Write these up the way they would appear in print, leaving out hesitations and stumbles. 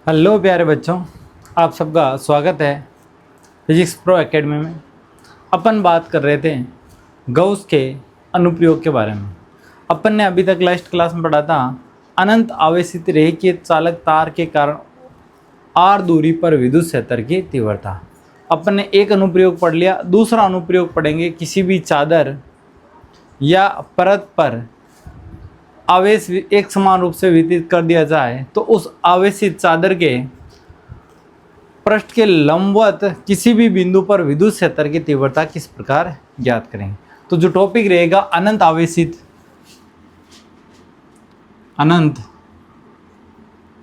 Hello प्यारे बच्चों, आप सबका स्वागत है फिजिक्स प्रो एकेडमी में। अपन बात कर रहे थे गॉस के अनुप्रयोग के बारे में। अपन ने अभी तक लास्ट क्लास में पढ़ा था अनंत आवेशित रेखीय चालक तार के कारण r दूरी पर विद्युत क्षेत्र की तीव्रता। अपन ने एक अनुप्रयोग पढ़ लिया। दूसरा अनुप्रयोग पढ़ेंगे, किसी भी चादर या परत पर आवेश एक समान रूप से वितरित कर दिया जाए तो उस आवेशित चादर के पृष्ठ के लंबवत किसी भी बिंदु पर विद्युत क्षेत्र की तीव्रता किस प्रकार ज्ञात करेंगे। तो जो टॉपिक रहेगा अनंत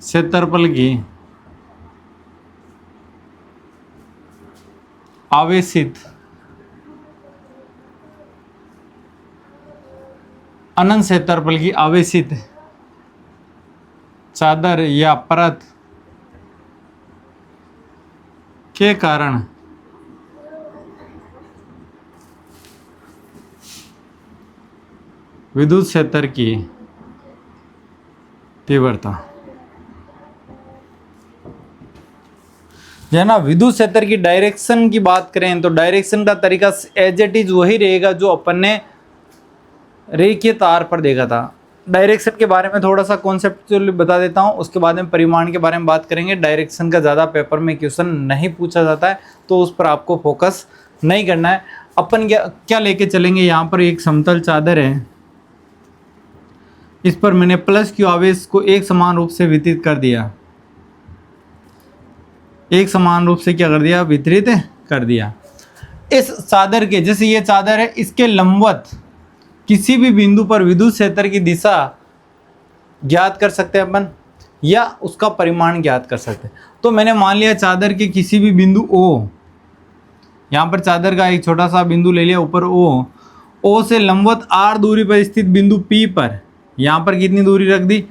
क्षेत्रफल की अनंत क्षेत्रफल की आवेशित चादर या परत के कारण विद्युत क्षेत्र की तीव्रता। जो है ना, विद्युत क्षेत्र की डायरेक्शन की बात करें तो डायरेक्शन का तरीका एज इट इज वही रहेगा जो अपन ने रेखीय तार पर देखा था। डायरेक्शन के बारे में थोड़ा सा कॉन्सेप्चुअली बता देता हूँ, उसके बाद में परिमाण के बारे में बात करेंगे। डायरेक्शन का ज़्यादा पेपर में क्वेश्चन नहीं पूछा जाता है तो उस पर आपको फोकस नहीं करना है। अपन क्या लेके चलेंगे, यहाँ पर एक समतल चादर है, इस पर मैंने प्लस क्यू आवेश को एक समान रूप से वितरित कर दिया। एक समान रूप से क्या कर दिया, वितरित कर दिया। इस चादर के, जैसे ये चादर है, इसके लंबवत किसी भी बिंदु पर विद्युत क्षेत्र की दिशा ज्ञात कर सकते हैं अपन, या उसका परिमाण ज्ञात कर सकते हैं। तो मैंने मान लिया चादर के किसी भी बिंदु O, यहाँ पर चादर का एक छोटा सा बिंदु ले लिया ऊपर O से लंबवत r दूरी पर स्थित बिंदु P पर, यहाँ पर कितनी दूरी रख दी,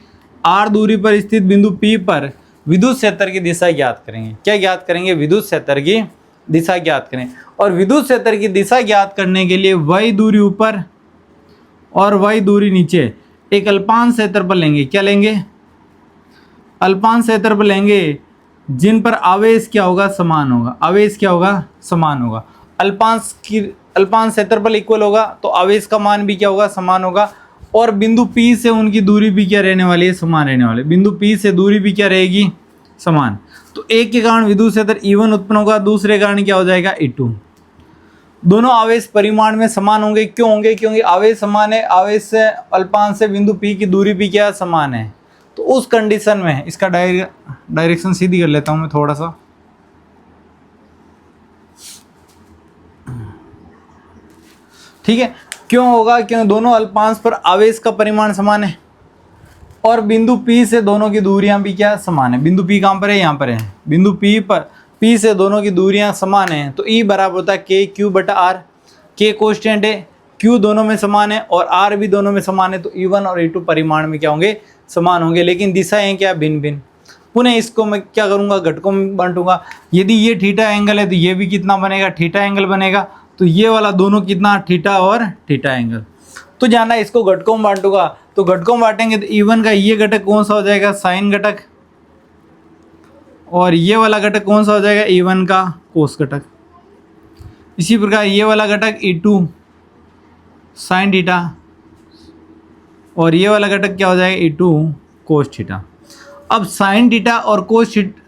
r दूरी पर स्थित बिंदु P पर विद्युत क्षेत्र की दिशा ज्ञात करेंगे। क्या ज्ञात करेंगे, विद्युत क्षेत्र की दिशा ज्ञात करें। और विद्युत क्षेत्र की दिशा ज्ञात करने के लिए y दूरी ऊपर और y दूरी नीचे एक अल्पांश क्षेत्रफल लेंगे। क्या लेंगे, अल्पांश क्षेत्रफल लेंगे, जिन पर आवेश क्या होगा, समान होगा। आवेश क्या होगा, समान होगा। अल्पांश क्षेत्रफल इक्वल होगा तो आवेश का मान भी क्या होगा, समान होगा। और बिंदु P से उनकी दूरी भी क्या रहने वाली है, समान रहने वाली। बिंदु P से दूरी भी क्या रहेगी, समान। तो एक के कारण विद्युत क्षेत्र E1 उत्पन्न होगा, दूसरे कारण क्या हो जाएगा, E2। दोनों आवेश परिमाण में समान होंगे। क्यों होंगे, क्योंकि आवेश समान है। आवेश से अल्पांश से बिंदु P की दूरी भी क्या समान है। तो उस कंडीशन में इसका डायरेक्शन सीधी कर लेता हूं मैं थोड़ा सा। ठीक है, क्यों होगा, क्योंकि दोनों अल्पांश पर आवेश का परिमाण समान है और बिंदु P से दोनों की दूरियां भी क्या समान है। बिंदु P कहां पर है, यहाँ पर है। बिंदु P से दोनों की दूरियां समान हैं तो E बराबर होता है KQ बटा R। K कांस्टेंट है, Q दोनों में समान है और R भी दोनों में समान है, तो E1 और E2 परिमाण में क्या होंगे, समान होंगे। लेकिन दिशाएं क्या, भिन्न भिन्न। पुनः इसको मैं क्या करूंगा, घटकों में बांटूंगा। यदि ये थीटा एंगल है तो ये भी कितना बनेगा, थीटा एंगल बनेगा। तो ये वाला दोनों कितना, थीटा और थीटा एंगल। तो जाना इसको घटकों में बांटूंगा, तो घटकों में बांटेंगे तो E1 का ये घटक कौन सा हो जाएगा, साइन घटक। और ये वाला घटक कौन सा हो जाएगा, E1 का कोस घटक। इसी प्रकार ये वाला घटक E2 साइन थीटा और ये वाला घटक क्या हो जाएगा, E2 कोस थीटा। अब साइन थीटा और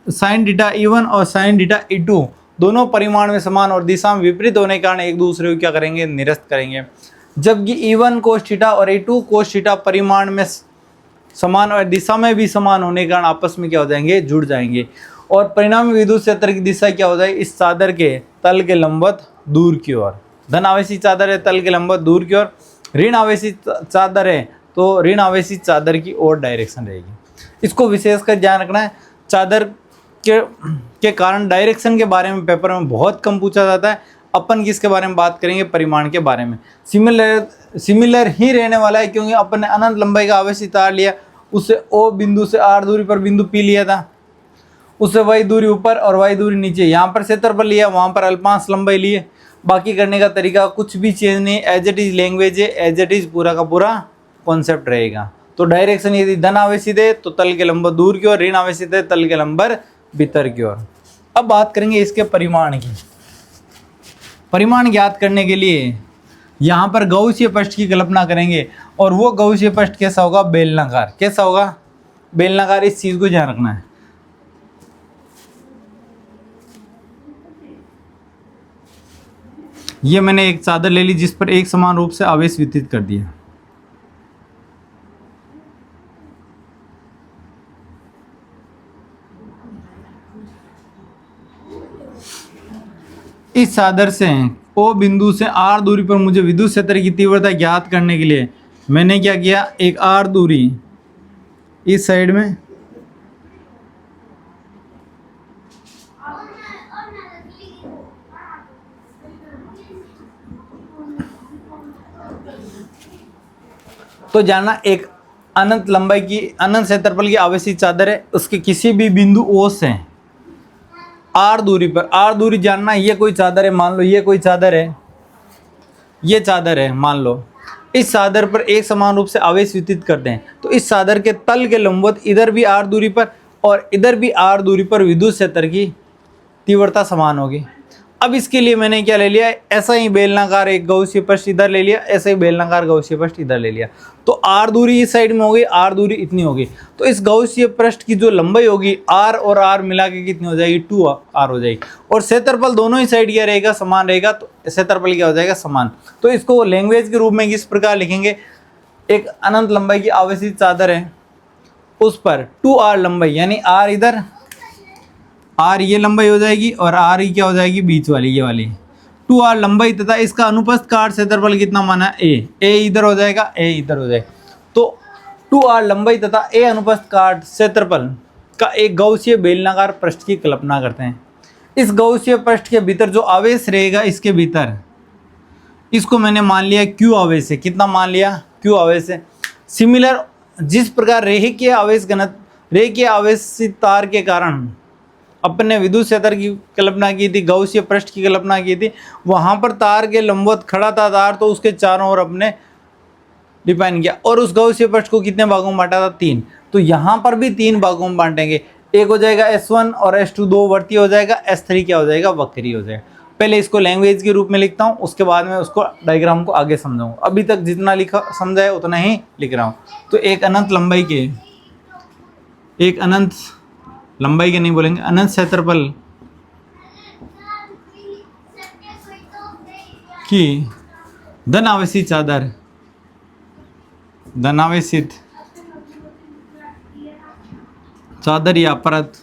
साइन थीटा E1 और साइन थीटा E2 दोनों परिमाण में समान और दिशा में विपरीत होने के कारण एक दूसरे को क्या करेंगे, निरस्त करेंगे। जबकि E1 कोस थीटा और E2 कोस थीटा परिमाण में समान और दिशा में भी समान होने के कारण आपस में क्या हो जाएंगे, जुड़ जाएंगे। और परिणामी विद्युत क्षेत्र की दिशा क्या हो जाएगी, इस चादर के तल के लंबवत दूर की ओर। धन आवेशित चादर है, तल के लंबवत दूर की ओर। ऋण आवेशित चादर है तो ऋण आवेशित चादर की ओर डायरेक्शन रहेगी। इसको विशेषकर ध्यान रखना है। चादर के कारण डायरेक्शन के बारे में पेपर में बहुत कम पूछा जाता है। अपन किसके बारे में बात करेंगे, परिमाण के बारे में। सिमिलर ही रहने वाला है, क्योंकि अपन ने अनंत लंबाई का आवेशित तार लिया, उससे O बिंदु से R दूरी पर बिंदु P लिया था, उससे Y दूरी ऊपर और Y दूरी नीचे। यहाँ पर क्षेत्रफल लिया, वहाँ पर अल्पांश लंबाई लिए। बाकी करने का तरीका कुछ भी चेंज नहीं, एज इट इज लैंग्वेज है, एज इट इज पूरा का पूरा कॉन्सेप्ट रहेगा। तो डायरेक्शन यदि धन आवेशित है तो तल के लंबर दूर की ओर, ऋण आवेशित है तल के लंबर भीतर की ओर। अब बात करेंगे इसके परिमाण की। परिमाण ज्ञात करने के लिए यहाँ पर गौसीय पृष्ठ की कल्पना करेंगे, और वो गौसीय पृष्ठ कैसा होगा? बेलनाकार। कैसा होगा? बेलनाकार। इस चीज को ध्यान रखना है। ये मैंने एक चादर ले ली जिस पर एक समान रूप से आवेश वितरित कर दिया। इस चादर से ओ बिंदु से आर दूरी पर मुझे विद्युत क्षेत्र की तीव्रता ज्ञात करने के लिए मैंने क्या किया? एक आर दूरी इस साइड में, तो जानना एक अनंत लंबाई की, अनंत क्षेत्रफल की आवेशित चादर है, उसके किसी भी बिंदु ओ से आर दूरी पर, आर दूरी जानना, ये कोई चादर है, मान लो ये कोई चादर है, ये चादर है मान लो, इस चादर पर एक समान रूप से आवेश वितरित करते हैं, तो इस चादर के तल के लंबवत इधर भी आर दूरी पर और इधर भी आर दूरी पर विद्युत क्षेत्र की तीव्रता समान होगी। अब इसके लिए मैंने क्या ले लिया? ऐसा ही बेलनाकार एक गौसीय पृष्ठ इधर ले लिया, ऐसा ही बेलनाकार गौसीय पृष्ठ इधर ले लिया, तो आर दूरी इस साइड में होगी, आर दूरी इतनी होगी, तो इस गौसीय पृष्ठ की जो लंबाई होगी आर और आर मिला के कितनी हो जाएगी? 2r हो जाएगी। और क्षेत्रफल दोनों ही साइड क्या रहेगा? समान रहेगा, तो क्षेत्रफल क्या हो जाएगा? समान। तो इसको लैंग्वेज के रूप में किस प्रकार लिखेंगे? एक अनंत लंबाई की आवेशित चादर है, उस पर 2r लंबाई, यानी r इधर, आर ये लंबाई हो जाएगी और आर ही क्या हो जाएगी? बीच वाली, ये वाली 2r लंबाई, तथा इसका अनुप्रस्थ काट क्षेत्रफल कितना माना? a इधर हो जाएगा, a इधर हो जाएगा, तो 2r लंबाई तथा a अनुप्रस्थ काट क्षेत्रफल का एक गौसीय बेलनाकार पृष्ठ की कल्पना करते हैं। इस गौसीय पृष्ठ के भीतर जो आवेश रहेगा, इसके भीतर इसको मैंने मान लिया q आवेश है। कितना मान लिया? q आवेश है। सिमिलर, जिस प्रकार रेखीय आवेश घनत्व, रेखीय आवेशित तार के कारण अपने विद्युत क्षेत्र की कल्पना की थी, गौसीय पृष्ठ की कल्पना की थी, वहां पर तार के लंबवत खड़ा था तार, तो उसके चारों ओर अपने डिफाइन किया, और उस गौसीय पृष्ठ को कितने भागों में बांटा था? 3। तो यहाँ पर भी 3 भागों में बांटेंगे। एक हो जाएगा S1 और S2 दो वर्तीय हो जाएगा, S3 क्या हो जाएगा? वक्रीय हो जाएगा। पहले इसको लैंग्वेज के रूप में लिखता हूँ, उसके बाद में उसको डायग्राम को आगे समझाऊंगा। अभी तक जितना लिखा समझा है उतना ही लिख रहा हूँ। तो एक अनंत लंबाई के, एक अनंत लंबाई के नहीं बोलेंगे, अनंत क्षेत्रफल की धन आवेशित चादर, धन आवेशित चादर या परत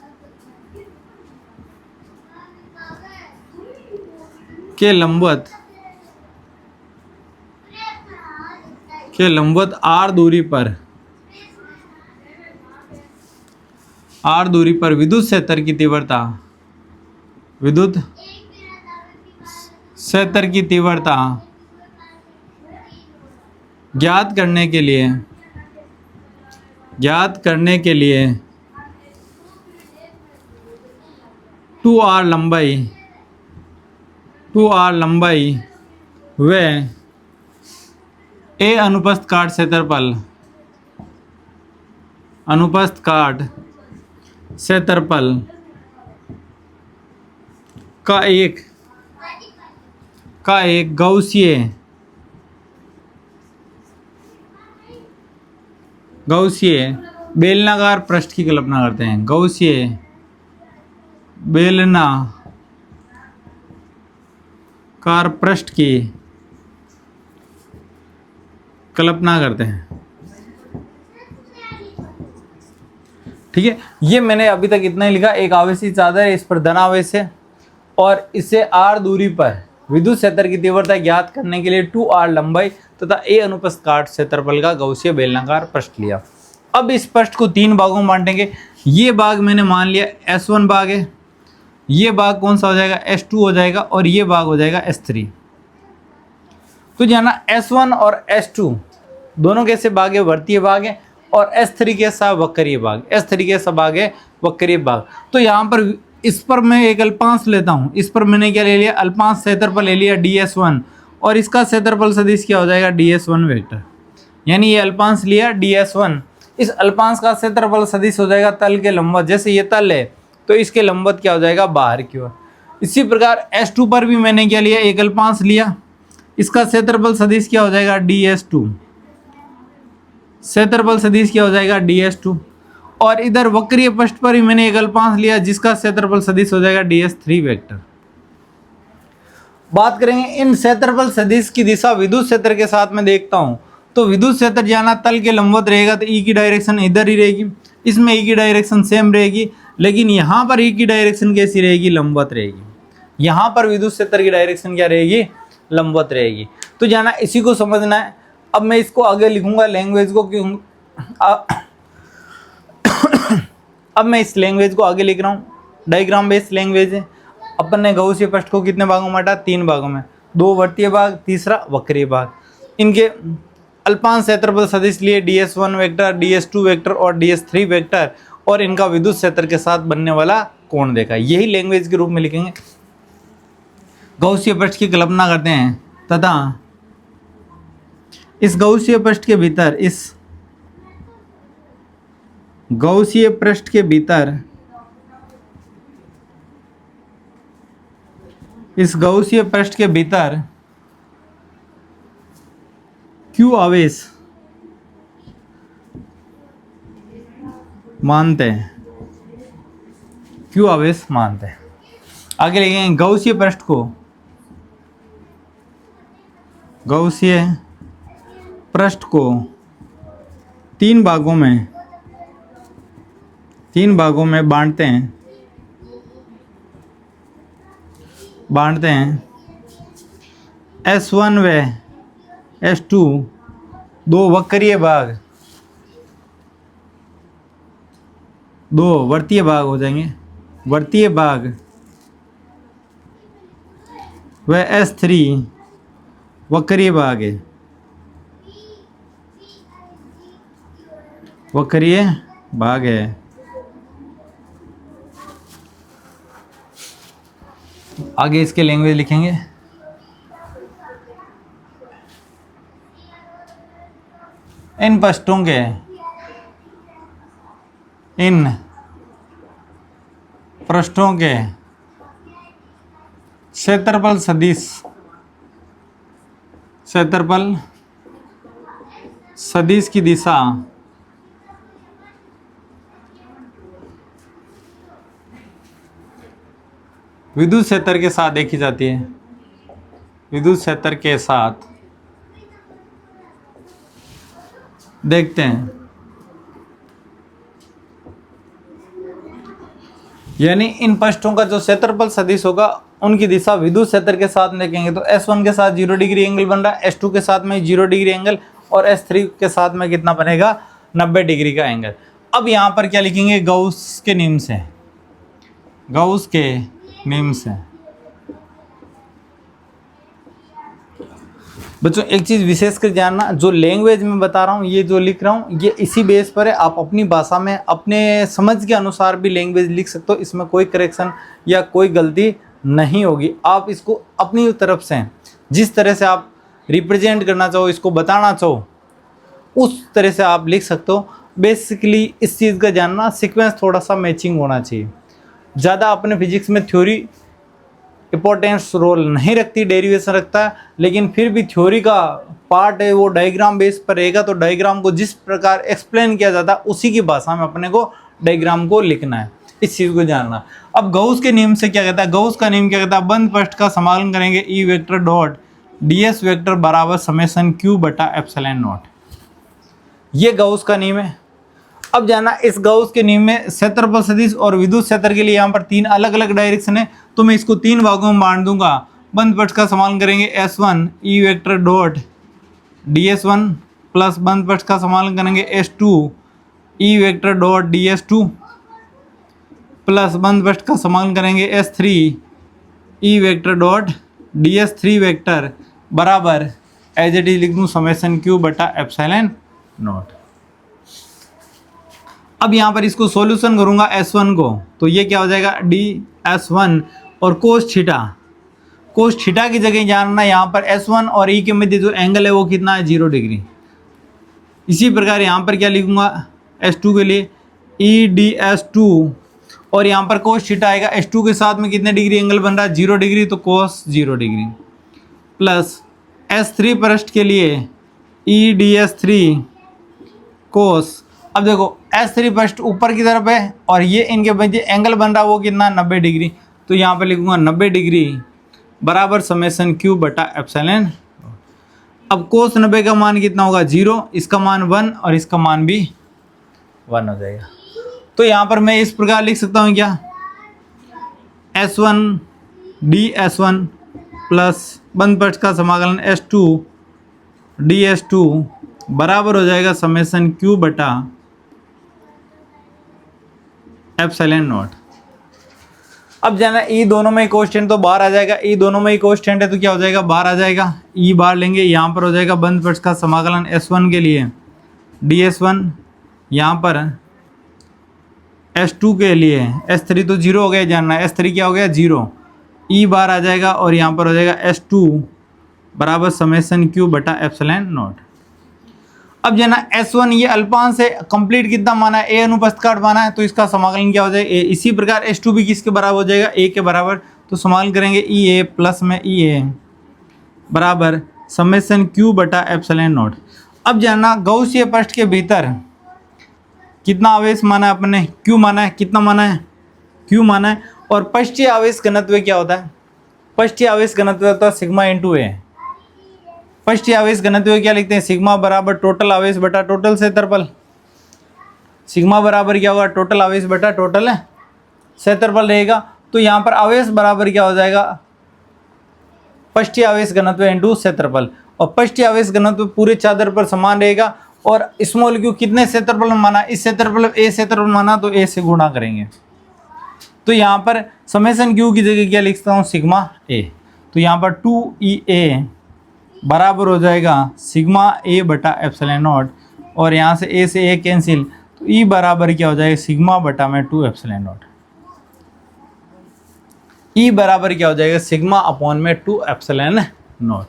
के लंबवत आर दूरी पर विद्युत क्षेत्र की तीव्रता, विद्युत क्षेत्र की तीव्रता ज्ञात करने के लिए 2r लंबाई व a अनुप्रस्थ काट क्षेत्रफल, अनुप्रस्थ काट क्षेत्रफल का एक गौसीय बेलनाकार पृष्ठ की कल्पना करते हैं। गौसीय बेलनाकार पृष्ठ की कल्पना करते हैं। ठीक है, ये मैंने अभी तक इतना ही लिखा। एक आवेशित चादर है, इस पर धन आवेश है, और इसे r दूरी पर विद्युत क्षेत्र की तीव्रता ज्ञात करने के लिए 2r लंबाई तथा a अनुप्रस्थ काट क्षेत्रफल का गौसीय बेलनाकार पृष्ठ लिया। अब इस पृष्ठ को 3 भागों में बांटेंगे। ये भाग मैंने मान लिया S1 भाग है, ये भाग कौन सा हो जाएगा? S2 हो जाएगा, और ये भाग हो जाएगा S3। तो जाना S1 और S2 दोनों कैसे भाग है? वर्तीय भाग है, और S3 कैसा? वक्रीय भाग। S3 कैसा भाग है? वक्रीय भाग। तो यहाँ पर इस पर मैं एक अल्पांश लेता हूँ, इस पर मैंने क्या ले लिया? अल्पांश क्षेत्रफल ले लिया ds1, और इसका क्षेत्रफल सदिश क्या हो जाएगा? ds1 वेक्टर, यानी ये अल्पांश लिया ds1 इस अल्पांश का क्षेत्रफल सदिश हो जाएगा तल के लंबवत। जैसे ये तल है तो इसके लंबवत क्या हो जाएगा, बाहर की ओर। इसी प्रकार S2 पर भी मैंने क्या लिया, एक अल्पांश लिया, इसका क्षेत्रफल सदिश क्या हो जाएगा, DS2। क्षेत्रफल सदिश क्या हो जाएगा, DS2। और इधर वक्रीय पृष्ठ पर भी मैंने एक अल्पांश लिया जिसका क्षेत्रफल सदिश हो जाएगा DS3 वेक्टर। बात करेंगे इन क्षेत्रफल सदिश की दिशा विद्युत क्षेत्र के साथ में देखता हूं तो विद्युत क्षेत्र जाना तल के लंबवत रहेगा तो ई की डायरेक्शन इधर ही रहेगी, इसमें ई की डायरेक्शन सेम रहेगी, लेकिन यहाँ पर ई की डायरेक्शन कैसी रहेगी, लंबवत रहेगी। यहाँ पर विद्युत क्षेत्र की डायरेक्शन क्या रहेगी, लंबवत रहेगी। तो जाना इसी को समझना है। अब मैं इसको आगे लिखूंगा लैंग्वेज को, क्यों अब मैं इस लैंग्वेज को आगे लिख रहा हूँ। डायग्राम बेस्ड लैंग्वेज है। अपन ने गौसीय पृष्ठ को कितने भागों में बांटा, 3 भागों में, 2 वर्तीय भाग, तीसरा वक्रीय भाग। इनके अल्पांश क्षेत्रफल सदिश लिए DS1 वेक्टर, DS2 वेक्टर और DS3 वेक्टर, और इनका विद्युत क्षेत्र के साथ बनने वाला कोण देखा। यही लैंग्वेज के रूप में लिखेंगे। गौसीय पृष्ठ की कल्पना करते हैं तथा इस गौसीय पृष्ठ के भीतर, इस गौसीय पृष्ठ के भीतर, इस गौसीय पृष्ठ के भीतर Q आवेश मानते हैं, Q आवेश मानते हैं। आगे लिखेंगे गौसीय पृष्ठ को, गौसीय पृष्ठ को 3 भागों में बांटते हैं। S1 व S2 2 वक्रीय भाग, 2 वर्तीय भाग हो जाएंगे, वर्तीय भाग, व S3 वक्रीय भाग है, वक्रीय भाग है। आगे इसके लैंग्वेज लिखेंगे। इन पृष्ठों के, इन पृष्ठों के क्षेत्रफल सदिश, क्षेत्रफल सदिश की दिशा विद्युत क्षेत्र के साथ देखी जाती है, विद्युत क्षेत्र के साथ देखते हैं। यानी इन पृष्ठों का जो क्षेत्रफल सदिश होगा उनकी दिशा विद्युत क्षेत्र के साथ देखेंगे तो S1 के साथ 0 डिग्री एंगल बन रहा है, S2 के साथ में 0 डिग्री एंगल, और S3 के साथ में कितना बनेगा, 90 डिग्री का एंगल। अब यहाँ पर क्या लिखेंगे, गौस के नियम से, गौस के नियम से। बच्चों एक चीज़ विशेष कर जानना, जो लैंग्वेज में बता रहा हूँ, ये जो लिख रहा हूँ, ये इसी बेस पर है। आप अपनी भाषा में अपने समझ के अनुसार भी लैंग्वेज लिख सकते हो, इसमें कोई करेक्शन या कोई गलती नहीं होगी। आप इसको अपनी तरफ से जिस तरह से आप रिप्रेजेंट करना चाहो, इसको बताना चाहो, उस तरह से आप लिख सकते हो। बेसिकली इस चीज़ का जानना, सीक्वेंस थोड़ा सा मैचिंग होना चाहिए। ज़्यादा अपने फिजिक्स में थ्योरी इंपॉर्टेंस रोल नहीं रखती, डेरिवेशन रखता है, लेकिन फिर भी थ्योरी का पार्ट है वो डायग्राम बेस पर रहेगा। तो डायग्राम को जिस प्रकार एक्सप्लेन किया जाता है उसी की भाषा में अपने को डायग्राम को लिखना है, इस चीज़ को जानना। अब गौस के नियम से क्या कहता है, गौस का नियम क्या कहता है, बंद पृष्ठ का समाकलन करेंगे E vector dot ds vector बराबर समेशन q बटा एप्सिलॉन नॉट। ये गौस का नियम है। अब जाना इस गौस के नियम में क्षेत्रफल सदिश और विद्युत क्षेत्र के लिए यहाँ पर 3 अलग अलग डायरेक्शन है, तो मैं इसको 3 भागों में बांट दूंगा। बंद पृष्ठ का समाकलन करेंगे S1 E vector dot ds1 plus बंद पृष्ठ का समाकलन करेंगे S2 E vector dot ds2 plus बंद पृष्ठ का समाकलन करेंगे S3 E vector dot ds3 vector बराबर एज इट इज लिख दूँ समेशन q बटा एप्सिलॉन नॉट। अब यहाँ पर इसको सॉल्यूशन करूँगा S1 को, तो ये क्या हो जाएगा ds1 और कोस थीटा की जगह जानना यहाँ पर S1 और E के मध्य जो एंगल है वो कितना है, 0 डिग्री। इसी प्रकार यहाँ पर क्या लिखूँगा, S2 के लिए EDS2 और यहाँ पर कोस थीटा आएगा। S2 के साथ में कितने डिग्री एंगल बन रहा है 0 डिग्री, तो कोस 0 डिग्री प्लस S3 पृष्ठ के लिए EDS3 कोस। अब देखो S3 पृष्ठ ऊपर की तरफ है और ये इनके बीच एंगल बन रहा है वो कितना 90 डिग्री, तो यहाँ पे लिखूंगा 90 डिग्री बराबर समेसन Q बटा एप्सिलॉन। अब कोस 90 का मान कितना होगा 0, इसका मान 1 और इसका मान भी 1 हो जाएगा। तो यहाँ पर मैं इस प्रकार लिख सकता हूँ क्या, S1 DS1 प्लस बंद पृष्ठ का समाकलन S2 DS2 बराबर हो जाएगा समेसन Q बटा एप्सिलॉन नॉट। अब जाना ई दोनों में कोष्टेंट तो बाहर आ जाएगा, ई दोनों में ही कोष्टेंट है तो क्या हो जाएगा बाहर आ जाएगा, ई बाहर लेंगे। यहाँ पर हो जाएगा बंद पृष्ठ का समाकलन S1 के लिए DS1, यहाँ पर S2 के लिए S3 तो 0 हो गया, जानना है S3 क्या हो गया 0, ई बाहर आ जाएगा और यहाँ पर हो जाएगा S2 बराबर समेसन Q बटा एप्सिलॉन नॉट। अब जो ना S1 ये अल्पांश से कंप्लीट कितना माना है, ए अनुप्रस्थ काट माना है, तो इसका समाकलन क्या हो जाएगा ए। इसी प्रकार S2 भी किसके बराबर हो जाएगा ए के बराबर, तो समाकलन करेंगे ई ए प्लस में ई ए बराबर समेसन Q बटा एप्सिलॉन नॉट। अब जानना गौसीय पृष्ठ के भीतर कितना आवेश माना है अपने, Q माना है, कितना माना है Q माना है। और पृष्ठीय आवेश घनत्व क्या होता है, पृष्ठीय आवेश घनत्व होता है सिग्मा इंटू ए। पृष्ठीय आवेश घनत्व क्या लिखते हैं, सिग्मा बराबर टोटल आवेश बटा टोटल क्षेत्रफल। सिग्मा बराबर क्या होगा टोटल आवेश बटा टोटल क्षेत्रफल रहेगा। तो यहाँ पर आवेश बराबर क्या हो जाएगा पृष्ठीय आवेश घनत्व इंटू क्षेत्रफल, और पृष्ठीय आवेश घनत्व पूरे चादर पर समान रहेगा। और स्मॉल क्यू कितने क्षेत्रफल में माना, इस क्षेत्रफल ए क्षेत्रफल माना तो ए से गुणा करेंगे। तो यहाँ पर समेसन क्यू की जगह क्या लिखता हूँ सिग्मा ए, तो यहाँ पर 2EA बराबर हो जाएगा सिग्मा ए बटा एप्सिलॉन नॉट, और यहाँ से ए से ए कैंसिल, तो ई बराबर क्या हो जाएगा सिग्मा बटा में 2 एप्सिलॉन नॉट। ई बराबर क्या हो जाएगा सिग्मा अपॉन में 2 एप्सिलॉन नॉट।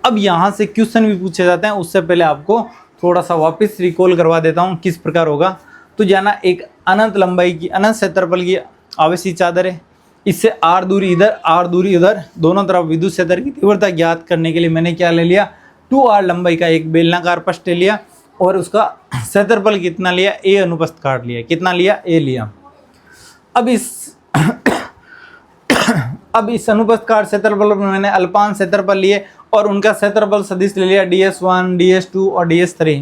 अब यहाँ से क्वेश्चन भी पूछे जाते हैं, उससे पहले आपको थोड़ा सा वापस रिकॉल करवा देता हूँ किस प्रकार होगा। तो जाना एक अनंत लंबाई की अनंत क्षेत्रफल की आवेशी चादर है, इससे आर दूरी इधर आर दूरी उधर, दोनों तरफ विद्युत क्षेत्र की तीव्रता ज्ञात करने के लिए मैंने क्या ले लिया 2r लंबाई का एक बेलनाकार पृष्ठ ले लिया, और उसका क्षेत्रफल कितना लिया ए अनुप्रस्थ काट लिया, कितना लिया ए लिया। अब इस अनुप्रस्थ काट क्षेत्रफल में मैंने अल्पांश क्षेत्रफल लिए और उनका क्षेत्रफल सदिश ले लिया DS1 DS2 और DS3,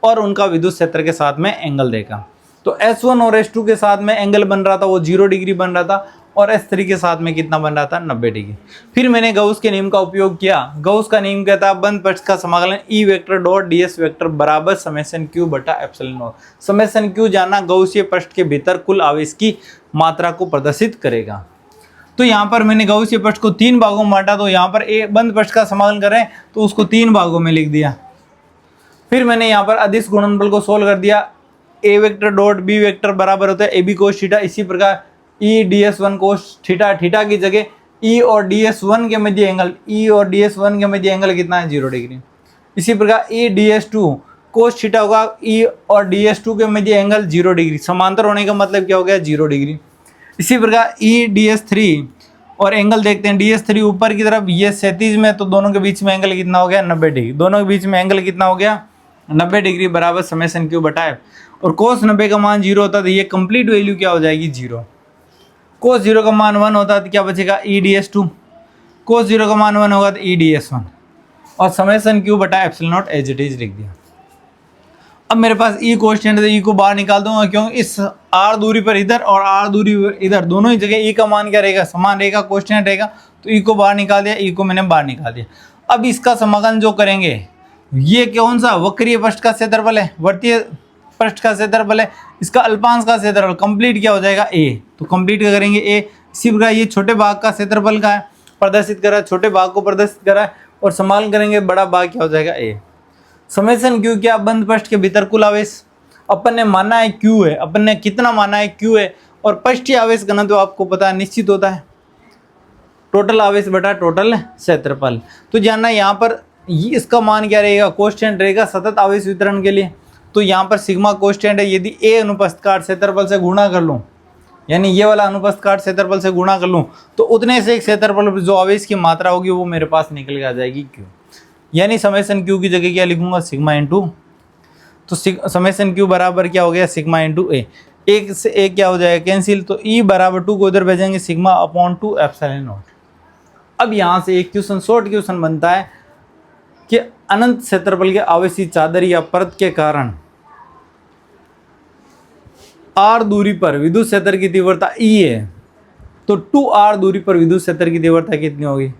और उनका विद्युत क्षेत्र के साथ में एंगल देखा। तो S1 और S2 के साथ में एंगल बन रहा था वो 0 डिग्री बन रहा था, और S3 के साथ में कितना बन रहा था 90 डिग्री। फिर मैंने गौस के नियम का उपयोग किया। गौस का नियम कहता है बंद पृष्ठ का समाकलन E vector dot DS vector बराबर समेसन Q बटा एप्सिलॉन नॉट। समेसन Q जानना गौसीय पृष्ठ के भीतर कुल आवेश की मात्रा को प्रदर्शित करेगा। तो यहाँ पर मैंने गौसीय पृष्ठ को 3 भागों में बांटा, तो यहाँ पर ए बंद पृष्ठ का समाकलन करें तो उसको 3 भागों में लिख दिया। फिर मैंने यहाँ पर अदिश गुणनफल को सोल्व कर दिया, ए वेक्टर डॉट बी वेक्टर बराबर होता है ए बी कोस थीटा। इसी प्रकार ई DS1 कोस थीटा, थीटा की जगह ई और DS1 के मध्य एंगल, ई और DS1 के मध्य एंगल कितना है 0 डिग्री। इसी प्रकार ई DS2 कोस थीटा होगा, ई और DS2 के मध्य एंगल 0 डिग्री, समांतर होने का मतलब क्या हो गया 0 डिग्री। इसी प्रकार ई DS3 और एंगल देखते हैं, DS3 ऊपर की तरफ ये 37 में, तो दोनों के बीच में एंगल कितना हो गया 90 डिग्री। दोनों के बीच में एंगल कितना हो गया 90 डिग्री बराबर समेसन Q बटा F। और कोस 90 का मान 0 होता है तो ये कंप्लीट वैल्यू क्या हो जाएगी 0। कोस 0 का मान 1 होता है तो क्या बचेगा ई DS2। कोस 0 का मान 1 होगा तो ई DS1, और समेसन Q बटा epsilon naught as it is लिख दिया। अब मेरे पास ई कोएफिशिएंट है तो ई को बाहर निकाल दूंगा, क्योंकि इस आर दूरी पर इधर और आर दूरी इधर दोनों ही जगह ई का मान क्या रहेगा समान रहेगा, कोएफिशिएंट रहेगा। तो ई को बाहर निकाल दिया, ई को मैंने बाहर निकाल दिया। अब इसका समाकलन जो करेंगे, ये कौन सा वक्रीय पृष्ठ का क्षेत्रफल है, वर्तीय पृष्ठ का क्षेत्रफल है, इसका अल्पांश का क्षेत्रफल कंप्लीट क्या हो जाएगा ए, तो कंप्लीट क्या करेंगे ए। इसी प्रकार ये छोटे भाग का क्षेत्रफल का है, प्रदर्शित करा, छोटे भाग को प्रदर्शित करा, और समाकलन करेंगे बड़ा भाग क्या हो जाएगा ए। समेसन Q क्या बंद पृष्ठ के भीतर कुल आवेश अपन ने माना है Q है, अपन ने कितना माना है Q है, और पृष्ठीय आवेश घनत्व तो आपको पता है निश्चित होता है टोटल आवेश बटा टोटल क्षेत्रफल। तो जानना यहाँ पर इसका मान क्या रहेगा, कोएफिशिएंट रहेगा सतत आवेश वितरण के लिए। तो यहाँ पर सिग्मा कोस्टेंट है, यदि ए अनुप्रस्थ काट क्षेत्रफल से गुणा कर लूँ, यानी ये वाला अनुप्रस्थ काट क्षेत्रफल से गुणा कर लूँ, तो उतने से एक क्षेत्रफल पर जो आवेश की मात्रा होगी वो मेरे पास निकल के आ जाएगी क्यू। यानी समेशन क्यू की जगह क्या लिखूंगा, सिग्मा इंटू, तो समेशन क्यू बराबर क्या हो गया, सिग्मा इंटू ए। एक से एक क्या हो जाएगा, कैंसिल, तो ई बराबर 2 को उधर भेजेंगे, सिग्मा अपॉन 2 एप्सिलॉन नॉट। अब यहाँ से एक क्वेश्चन, शॉर्ट क्वेश्चन बनता है कि अनंत क्षेत्रफल के आवेशी चादर या परत के कारण r दूरी पर विद्युत क्षेत्र की तीव्रता E है, तो 2r दूरी पर विद्युत क्षेत्र की तीव्रता कितनी होगी,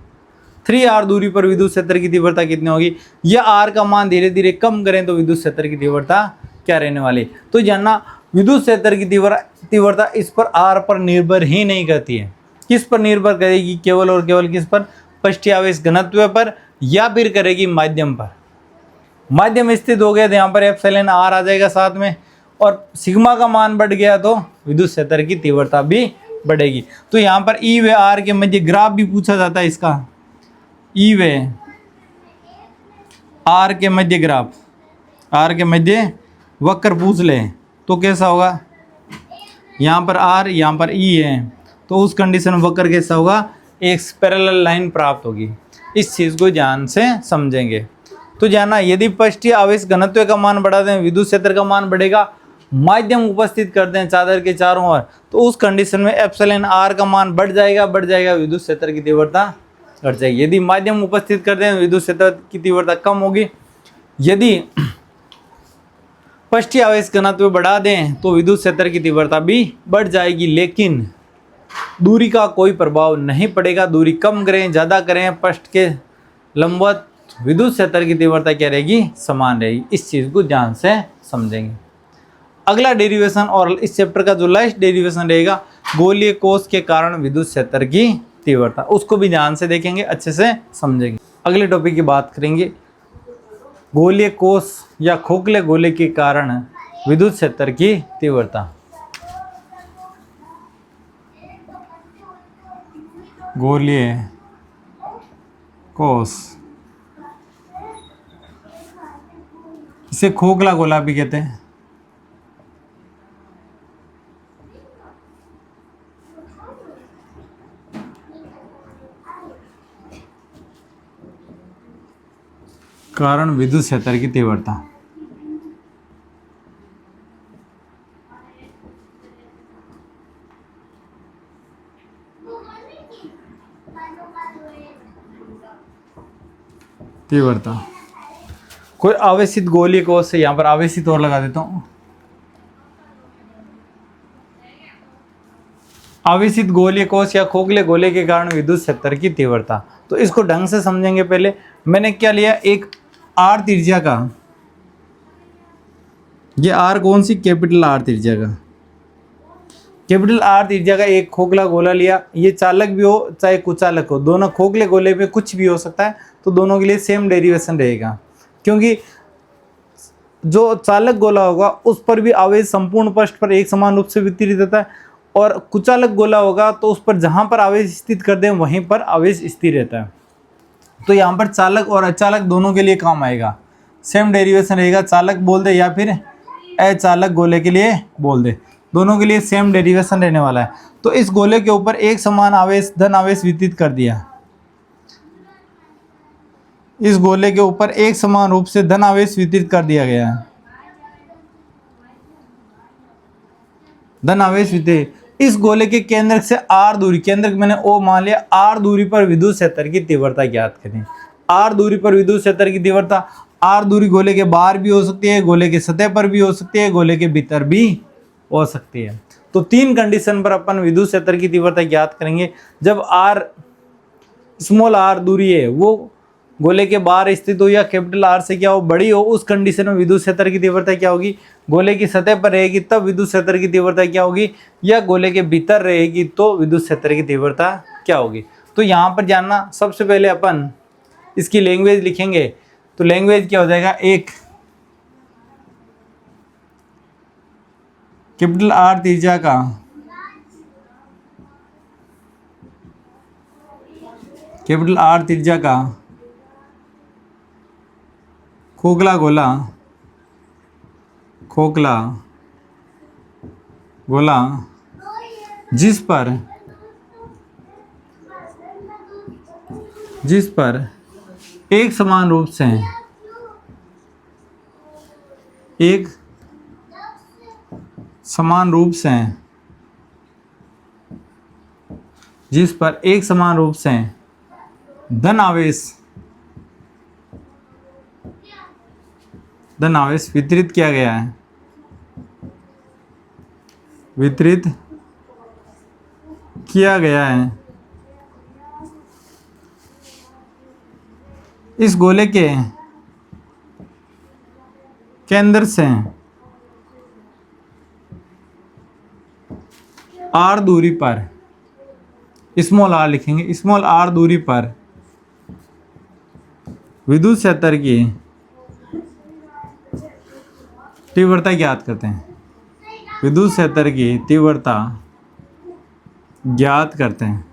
3r दूरी पर विद्युत क्षेत्र की तीव्रता कितनी होगी, या r का मान धीरे धीरे कम करें तो विद्युत क्षेत्र की तीव्रता क्या रहने वाली। तो जानना विद्युत क्षेत्र की तीव्रता इस पर r पर निर्भर ही नहीं करती है, किस पर निर्भर करेगी, केवल और केवल किस पर, पृष्ठीय आवेश घनत्व पर, या फिर करेगी माध्यम पर। माध्यम स्थित हो गया तो यहाँ पर एप्सिलॉन r आ जाएगा साथ में, और सिग्मा का मान बढ़ गया तो विद्युत क्षेत्र की तीव्रता भी बढ़ेगी। तो यहाँ पर ई व आर के मध्य ग्राफ भी पूछा जाता है इसका, ई व आर के मध्य ग्राफ, आर के मध्य वक्र पूछ ले तो कैसा होगा, यहाँ पर आर यहाँ पर ई है, तो उस कंडीशन में वक्र कैसा होगा, एक पैरेलल लाइन प्राप्त होगी। इस चीज़ को ध्यान से समझेंगे। तो जानना यदि पृष्ठीय आवेश घनत्व का मान बढ़ा दें, विद्युत क्षेत्र का मान बढ़ेगा, माध्यम उपस्थित कर दें चादर के चारों ओर, तो उस कंडीशन में एप्सिलॉन आर का मान बढ़ जाएगा, विद्युत क्षेत्र की तीव्रता घट जाएगी। यदि माध्यम उपस्थित कर दें, विद्युत क्षेत्र की तीव्रता कम होगी। यदि पृष्ठीय आवेश घनत्व बढ़ा दें तो विद्युत क्षेत्र की तीव्रता भी बढ़ जाएगी, लेकिन दूरी का कोई प्रभाव नहीं पड़ेगा। दूरी कम करें ज़्यादा करें, पृष्ठ के लंबवत विद्युत क्षेत्र की तीव्रता क्या रहेगी, समान रहेगी। इस चीज़ को ध्यान से समझेंगे। अगला डेरिवेशन और इस चैप्टर का जो लास्ट डेरिवेशन रहेगा, गोलीय कोष के कारण विद्युत क्षेत्र की तीव्रता, उसको भी ध्यान से देखेंगे, अच्छे से समझेंगे। अगले टॉपिक की बात करेंगे, गोलीय कोष या खोखले गोले के कारण विद्युत क्षेत्र की तीव्रता। गोलीय कोष, इसे खोखला गोला भी कहते हैं। कारण विद्युत क्षेत्र की तीव्रता। तीव्रता कोई आवेशित गोलीय कोष से, यहाँ पर आवेशित और लगा देता हूँ, आवेशित गोलीय कोष या खोखले गोले के कारण विद्युत क्षेत्र की तीव्रता। तो इसको ढंग से समझेंगे। पहले मैंने क्या लिया, एक आर त्रिज्या का, ये आर कौन सी, कैपिटल आर त्रिज्या का, कैपिटल आर त्रिज्या का एक खोखला गोला लिया। ये चालक भी हो चाहे कुचालक हो, दोनों खोखले गोले में कुछ भी हो सकता है, तो दोनों के लिए सेम डेरिवेशन रहेगा, क्योंकि जो चालक गोला होगा उस पर भी आवेश संपूर्ण पृष्ठ पर एक समान रूप से वितरित होता है, और कुचालक गोला होगा तो उस पर जहाँ पर आवेश स्थित कर दें वहीं पर आवेश स्थिर रहता है। तो यहाँ पर चालक और अचालक दोनों के लिए काम आएगा, सेम डेरिवेशन रहेगा। चालक बोल दे या फिर अचालक गोले के लिए बोल दे, दोनों के लिए सेम डेरिवेशन रहने वाला है। तो इस गोले के ऊपर एक समान आवेश, धन आवेश वितरित कर दिया, इस गोले के ऊपर एक समान रूप से धन आवेश वितरित कर दिया गया है, धन आवेश वितरित। इस गोले के केंद्र से आर दूरी, केंद्र मैंने ओ मान लिया, आर दूरी पर विद्युत क्षेत्र की तीव्रता ज्ञात करें। आर दूरी पर विद्युत क्षेत्र की तीव्रता, आर दूरी गोले के बाहर भी हो सकती है, गोले के सतह पर भी हो सकती है, गोले के भीतर भी हो सकती है। तो तीन कंडीशन पर अपन विद्युत क्षेत्र की तीव्रता ज्ञात करेंगे। जब आर स्मॉल आर दूरी है वो गोले के बाहर स्थित हो या कैपिटल आर से क्या हो, बड़ी हो, उस कंडीशन में विद्युत क्षेत्र की तीव्रता क्या होगी, गोले की सतह पर रहेगी तब विद्युत क्षेत्र की तीव्रता क्या होगी, या गोले के भीतर रहेगी तो विद्युत क्षेत्र की तीव्रता क्या होगी। तो यहाँ पर जानना, सबसे पहले अपन इसकी लैंग्वेज लिखेंगे। तो लैंग्वेज क्या हो जाएगा, एक कैपिटल आर त्रिज्या का कैपिटल आर त्रिज्या का खोखला गोला खोखला गोला जिस पर एक समान रूप से जिस पर एक समान रूप से धन आवेश वितरित किया गया है, इस गोले के केंद्र से r दूरी पर, स्मॉल r लिखेंगे, स्मॉल r दूरी पर विद्युत क्षेत्र की तीव्रता ज्ञात करते हैं। विद्युत क्षेत्र की तीव्रता ज्ञात करते हैं।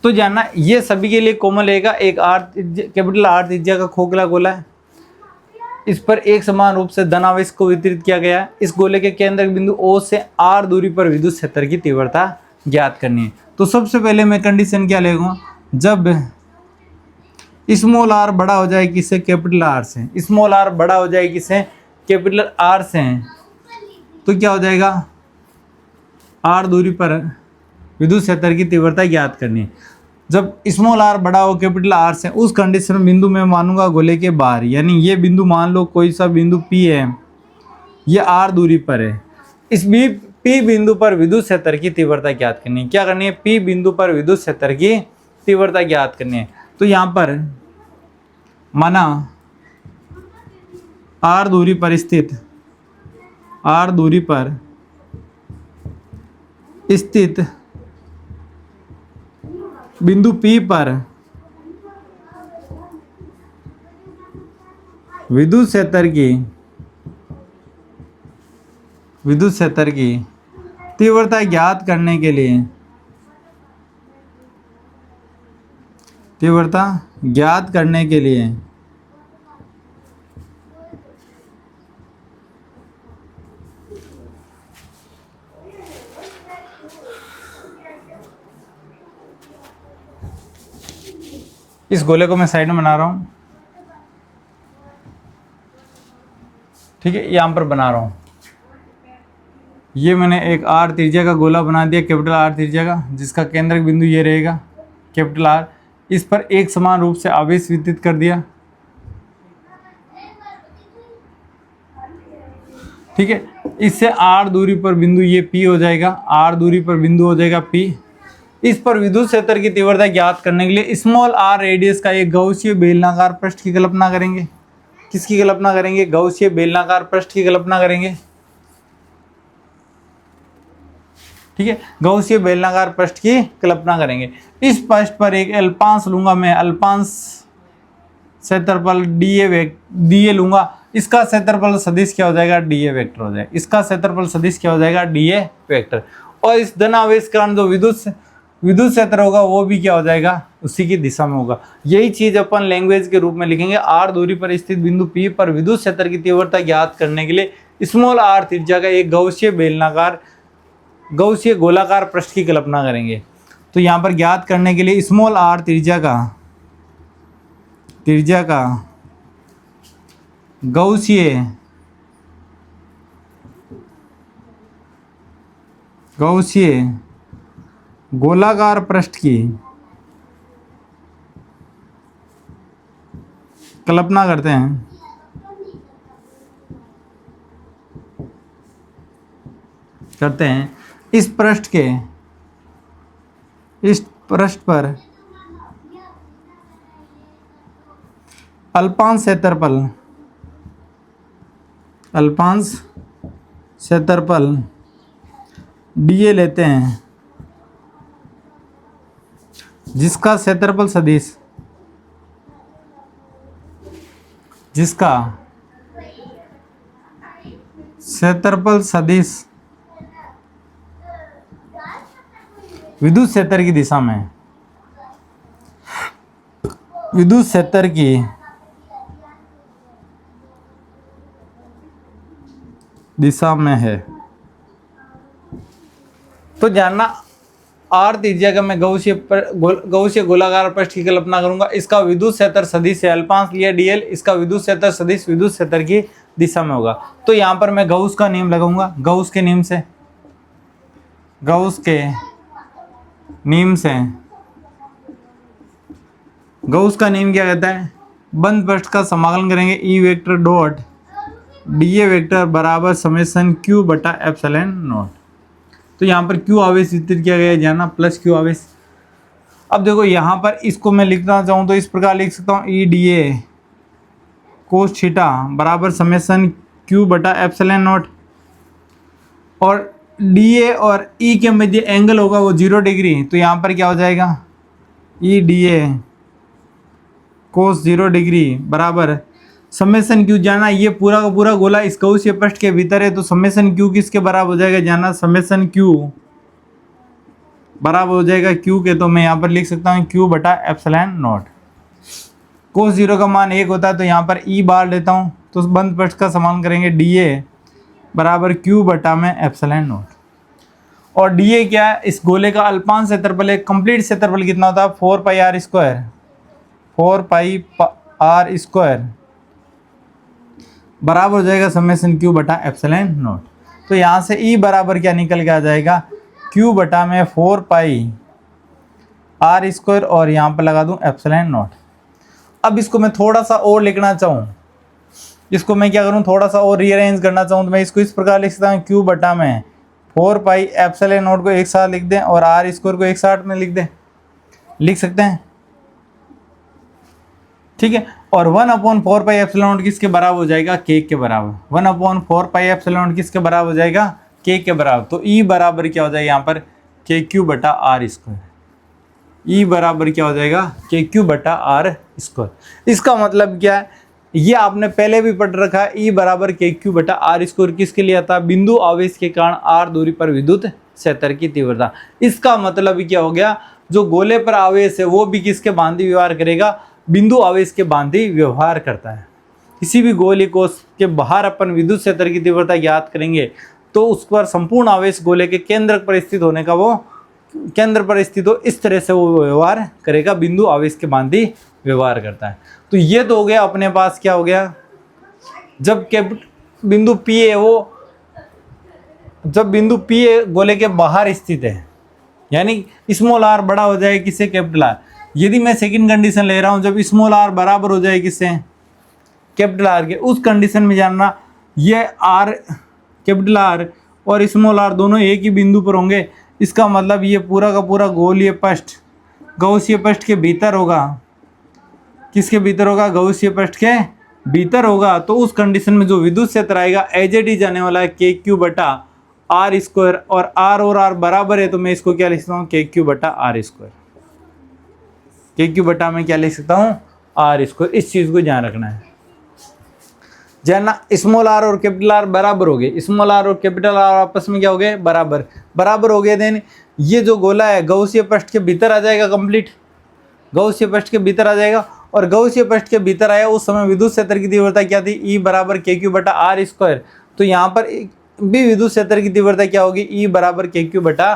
तो जानना ये सभी के लिए कॉमन रहेगा। एक कैपिटल R त्रिज्या का खोखला गोला है, इस पर एक समान रूप से धन आवेश को वितरित किया गया है। इस गोले के केंद्र बिंदु O से R दूरी पर विद्युत क्षेत्र की तीव्रता ज्ञात करनी है। तो सबसे पहले मैं कंडीशन क्या लेगा, जब स्मॉल r बड़ा हो जाए किससे, कैपिटल R से, स्मॉल r बड़ा हो जाए किससे, कैपिटल R से, तो क्या हो जाएगा, R दूरी पर विद्युत क्षेत्र की तीव्रता ज्ञात करनी है। जब स्मॉल r बड़ा हो कैपिटल R से, उस कंडीशन बिंदु में मानूंगा गोले के बाहर, यानी ये बिंदु मान लो कोई सा बिंदु P है, ये R दूरी पर है। इस P बिंदु पर विद्युत क्षेत्र की तीव्रता ज्ञात करनी है। क्या करनी है, P बिंदु पर विद्युत क्षेत्र की तीव्रता ज्ञात करनी है। तो यहाँ पर माना R दूरी पर स्थित बिंदु P पर विद्युत क्षेत्र की तीव्रता ज्ञात करने के लिए इस गोले को मैं साइड में बना रहा हूं, ठीक है, यहां पर बना रहा हूं। ये मैंने एक R त्रिज्या का गोला बना दिया, कैपिटल R त्रिज्या का, जिसका केंद्रक बिंदु ये रहेगा कैपिटल R। इस पर एक समान रूप से आवेश वितरित कर दिया, ठीक है। इससे R दूरी पर बिंदु ये P हो जाएगा, R दूरी पर बिंदु हो जाएगा P। इस पर विद्युत क्षेत्र की तीव्रता ज्ञात करने के लिए स्मॉल r रेडियस का एक गौसीय बेलनाकार पृष्ठ की कल्पना करेंगे। किसकी कल्पना करेंगे, गौसीय बेलनाकार पृष्ठ की कल्पना करेंगे, ठीक है, गौसीय बेलनाकार पृष्ठ की कल्पना करेंगे। इस पृष्ठ पर एक अल्पांश लूंगा मैं, अल्पांश क्षेत्रफल dA लूंगा। इसका क्षेत्रफल सदिश क्या हो जाएगा, dA वेक्टर हो जाएगा। इसका क्षेत्रफल सदिश क्या हो जाएगा, dA वेक्टर। और इस धन आवेश के कारण जो विद्युत क्षेत्र होगा वो भी क्या हो जाएगा, उसी की दिशा में होगा। यही चीज अपन लैंग्वेज के रूप में लिखेंगे। R दूरी पर स्थित बिंदु P पर विद्युत क्षेत्र की तीव्रता ज्ञात करने के लिए स्मॉल r त्रिज्या का एक गौसीय गोलाकार पृष्ठ की कल्पना करेंगे। तो यहाँ पर ज्ञात करने के लिए स्मॉल r त्रिज्या का गौसीय गोलाकार पृष्ठ की कल्पना करते हैं। इस पृष्ठ पर अल्पांश क्षेत्रफल dA लेते हैं, जिसका क्षेत्रफल सदिश विद्युत क्षेत्र की दिशा में, विद्युत क्षेत्र की दिशा में है। तो जानना आर त्रिज्या का मैं गौसीय गोलाकार पृष्ठ की कल्पना करूंगा। इसका विद्युत क्षेत्र सदिश है अल्पांश लिया dl, इसका विद्युत क्षेत्र सदिश विद्युत क्षेत्र की दिशा में होगा। तो यहाँ पर मैं गौस का नियम लगाऊंगा। गौस के नियम से गौस का नियम क्या कहता है? बंद पृष्ठ का समाकलन करेंगे E vector dot D A vector बराबर समेशन क्यू बटा एप्सिलॉन नॉट। तो यहाँ पर क्यू आवेश वितरित किया गया है जाना प्लस क्यू आवेश। अब देखो यहाँ पर इसको मैं लिखना चाहूँ तो इस प्रकार लिख सकता हूँ E D A cos theta बराबर समेशन क्यू बटा एप्सिलॉन नॉट। और डी ए और ई के मध्य एंगल होगा वो 0 डिग्री, तो यहाँ पर क्या हो जाएगा? E D A cos 0 degree बराबर समेशन क्यू। जाना ये पूरा का पूरा गोला इस गौसीय पृष्ठ के भीतर है, तो समेशन क्यू किसके बराबर हो जाएगा? जाना समेशन क्यू बराबर हो जाएगा क्यू के, तो मैं यहाँ पर लिख सकता हूँ क्यू बटा एप्सिलॉन नॉट। कोस 0 का मान 1 होता है, तो यहाँ पर ई बार लेता हूँ, तो बंद पृष्ठ का समाकलन करेंगे डी ए बराबर क्यू बटा में एप्सिलॉन नॉट। और डी ए क्या है? इस गोले का अल्पांश क्षेत्रफल है। कंप्लीट क्षेत्रफल कितना होता है? 4 pi r square, 4 pi r square बराबर हो जाएगा समेशन क्यू बटा एप्सिलॉन नॉट। तो यहाँ से ई बराबर क्या निकल के आ जाएगा? क्यू बटा में 4 पाई आर स्क्वायर और यहाँ पर लगा दूँ एप्सिलॉन नॉट। अब इसको मैं थोड़ा सा और लिखना चाहूँ, इसको मैं क्या करूँ? थोड़ा सा और रीअरेंज करना चाहूँ तो मैं इसको इस प्रकार लिख सकता हूँ क्यू बटा में 4 पाई एप्सिलॉन नॉट को एक साथ लिख दें और आर स्क्वायर को एक साथ में लिख सकते हैं, ठीक है। और 1/4 पाई एप्सिलॉन नॉट किसके बराबर हो जाएगा? के के बराबर। 1/4 पाई एप्सिलॉन नॉट किसके बराबर हो जाएगा? के के बराबर। तो ई बराबर क्या हो जाएगा यहाँ पर? के क्यू बटा आर स्क्वायर। ई बराबर क्या हो जाएगा? के क्यू बटा आर स्क्वायर। इसका मतलब क्या है? ये आपने पहले भी पढ़ रखा है। ई बराबर के क्यू बटा आर स्क्वायर किसके लिए आता है? बिंदु आवेश के कारण आर दूरी पर विद्युत क्षेत्र की तीव्रता। इसका मतलब क्या हो गया? जो गोले पर आवेश है वो भी किसके भांति व्यवहार करेगा? बिंदु आवेश के भांति व्यवहार करता है। किसी भी गोले कोश के बाहर अपन विद्युत क्षेत्र की तीव्रता ज्ञात करेंगे तो उस पर संपूर्ण आवेश गोले के केंद्र पर स्थित होने का वो केंद्र पर स्थित हो, इस तरह से वो व्यवहार करेगा, बिंदु आवेश के भांति व्यवहार करता है। तो ये तो हो गया अपने पास क्या हो गया? जब बिंदु पी है वो जब बिंदु पी ए गोले के बाहर स्थित है, यानी स्मॉल आर बड़ा हो जाए किससे? Capital R. यदि मैं सेकंड कंडीशन ले रहा हूं, जब स्मॉल आर बराबर हो जाए किससे? कैपिटल आर के, उस कंडीशन में जानना ये आर कैपिटल आर और स्मॉल आर दोनों एक ही बिंदु पर होंगे। इसका मतलब ये पूरा का पूरा गोलीय पृष्ठ गौसीय पृष्ठ के भीतर होगा। किसके भीतर होगा? गौसीय पृष्ठ के भीतर होगा। तो उस कंडीशन में जो विद्युत क्षेत्र आएगा एज इट इज जाने वाला है के क्यू बटा आर स्क्वायर, और आर बराबर है तो मैं इसको क्या लिख सकता हूँ? के क्यू बटा आर स्क्वायर। के क्यू बटा में क्या लिख सकता हूँ? R square. इस चीज को ध्यान रखना है। जानना स्मॉल आर और कैपिटल आर बराबर हो गए। स्मॉल आर और कैपिटल आर आपस में क्या हो गए? बराबर हो गए। देन ये जो गोला है गौसीय पृष्ठ के भीतर आ जाएगा, कंप्लीट गौसीय पृष्ठ के भीतर आ जाएगा। और गौसीय पृष्ठ के भीतर आया, उस समय विद्युत क्षेत्र की तीव्रता क्या थी? ई बराबर के क्यू बटा आर स्क्वायर। तो यहाँ पर भी विद्युत क्षेत्र की तीव्रता क्या होगी? ई बराबर के क्यू बटा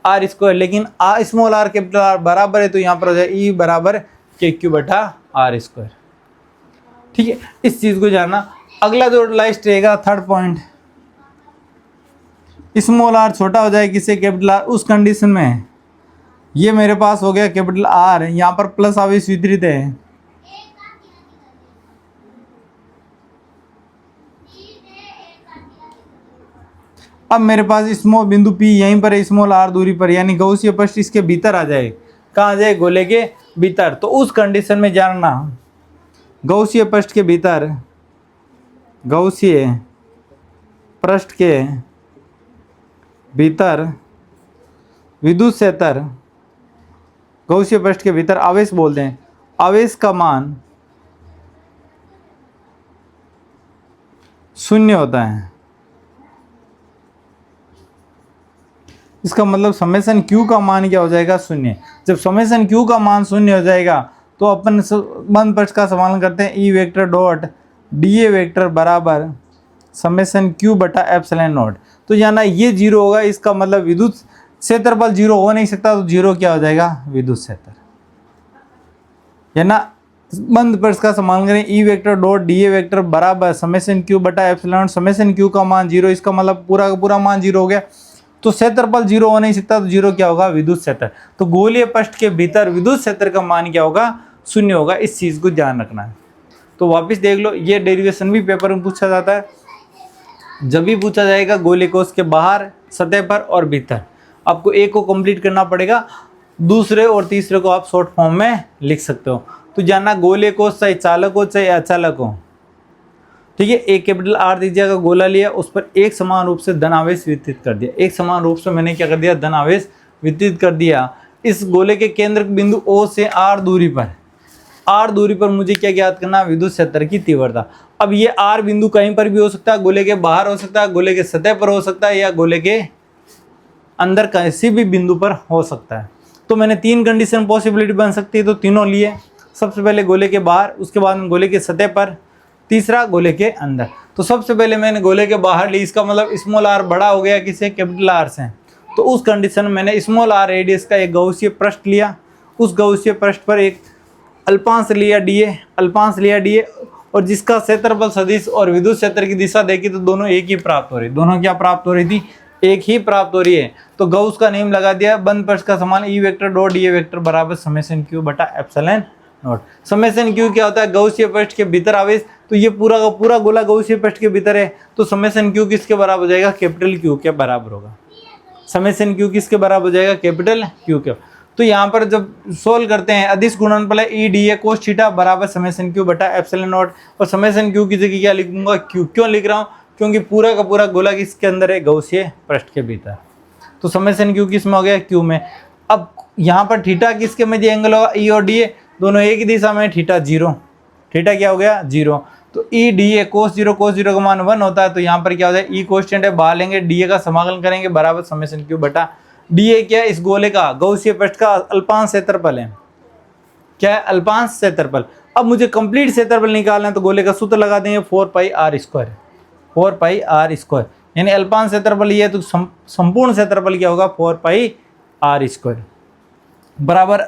आर स्क्वायर। लेकिन स्मॉल आर कैपिटल आर बराबर है, तो यहाँ पर हो जाए ई बराबर के क्यू बटा आर स्क्वायर। ठीक है, इस चीज को जानना। अगला जो लास्ट रहेगा थर्ड पॉइंट, स्मॉल आर छोटा हो जाए किससे? Capital R. उस कंडीशन में ये मेरे पास हो गया कैपिटल आर, यहाँ पर प्लस आवेश वितरित है, अब मेरे पास स्मॉल बिंदु पी यहीं पर है, स्मॉल आर दूरी पर, यानी गौसीय पृष्ठ इसके भीतर आ जाए। कहाँ आ जाए? गोले के भीतर। तो उस कंडीशन में जानना गौसीय पृष्ठ के भीतर, गौसीय पृष्ठ के भीतर विद्युत क्षेत्र, गौसीय पृष्ठ के भीतर आवेश बोलते हैं, आवेश का मान 0 होता है। इसका मतलब समेशन क्यू का मान क्या हो जाएगा? 0। जब समेशन क्यू का मान 0 हो जाएगा तो अपन बंद पृष्ठ का समाकलन करते हैं E vector dot D A vector बराबर समेशन क्यू बटा एप्सिलॉन नॉट। तो जाना ये 0 होगा, इसका मतलब विद्युत क्षेत्रफल 0 हो नहीं सकता, तो 0 क्या हो जाएगा, विद्युत क्षेत्र। है ना, बंद पृष्ठ का समान करें, E vector dot D A vector बराबर समेशन क्यू बटा एप्सिलॉन। समेशन क्यू का मान 0, इसका मतलब पूरा का पूरा मान 0 हो गया, तो क्षेत्रफल 0 हो नहीं सकता, तो 0 क्या होगा, विद्युत क्षेत्र। तो गोलीय पृष्ठ के भीतर विद्युत क्षेत्र का मान क्या होगा, 0 होगा। इस चीज को ध्यान रखना है। तो वापस देख लो, ये डेरिवेशन भी पेपर में पूछा जाता है, जब भी पूछा जाएगा गोलीय कोश के बाहर, सतह पर और भीतर। आपको एक को कंप्लीट करना पड़ेगा, दूसरे और तीसरे को आप शॉर्ट फॉर्म में लिख सकते हो। तो जानना गोलीय कोश चाहे चालक हो चाहे अचालक हो, ठीक है। एक कैपिटल आर दीजिएगा, गोला लिया, उस पर एक समान रूप से धन आवेश वितरित कर दिया। एक समान रूप से मैंने क्या कर दिया, धन आवेश वितरित कर दिया। इस गोले के केंद्र बिंदु O से R दूरी पर मुझे क्या ज्ञात करना, विद्युत क्षेत्र की तीव्रता। अब ये R बिंदु कहीं पर भी हो सकता है, गोले के बाहर हो सकता है, गोले के सतह पर हो सकता है, या गोले के अंदर किसी भी बिंदु पर हो सकता है। तो मैंने 3 कंडीशन पॉसिबिलिटी बन सकती है, तो तीनों लिए। सबसे पहले गोले के बाहर, उसके बाद में गोले के सतह पर, तीसरा गोले के अंदर। तो सबसे पहले मैंने गोले के बाहर ली, इसका मतलब स्मॉल r बड़ा हो गया किसे, कैपिटल R से। तो उस कंडीशन में मैंने स्मॉल r रेडियस का एक गौसीय पृष्ठ लिया, उस गौसीय पृष्ठ पर एक अल्पांश लिया dA, और जिसका क्षेत्रफल सदिश और विद्युत क्षेत्र की दिशा देखी तो दोनों एक ही प्राप्त हो रही, दोनों क्या प्राप्त हो रही थी, एक ही प्राप्त हो रही है। तो गौस का नियम लगा दिया, बंद पृष्ठ का समान E vector dot D A vector बराबर समेशन क्यू बटा एप्सिलॉन नॉट। समेशन क्यू क्या होता है, गौसीय पृष्ठ के भीतर आवेश। तो ये पूरा का पूरा गोला गौसीय पृष्ठ के भीतर है, तो समेशन क्यू किसके बराबर हो जाएगा, कैपिटल क्यू के बराबर होगा। समेशन क्यू किसके बराबर हो जाएगा, कैपिटल क्यू के। तो यहाँ पर जब सोल्व करते हैं, अदिश गुणनफल है E D A cos theta बराबर समेशन क्यू बटा एप्सिलॉन नॉट, और समेशन क्यू की जगह क्या लिखूंगा, क्यू। क्यों लिख रहा हूँ, क्योंकि पूरा का पूरा गोला किसके अंदर है, गौसीय पृष्ठ के भीतर। तो समेशन क्यू किस में हो गया, क्यू में। अब यहाँ पर थीटा किसके में एंगल होगा, ई और डी ए दोनों एक ही दिशा में, थीटा 0, थीटा क्या हो गया 0। तो ई डी ए कोस 0 का मान 1 होता है, तो यहाँ पर क्या हो जाए, ई कॉन्स्टेंट है, बाहर लेंगे, डी ए का समाकलन करेंगे बराबर समेशन क्यू बटा डी ए। क्या है, इस गोले का गौसीय पृष्ठ का अल्पांश क्षेत्रफल है, क्या है, अल्पांश क्षेत्रफल। अब मुझे कंप्लीट क्षेत्रफल निकालना है, तो गोले का सूत्र लगा देंगे 4πr², 4πr², यानी अल्पांश क्षेत्रफल ये है, तो संपूर्ण क्षेत्रफल क्या होगा, 4πr² बराबर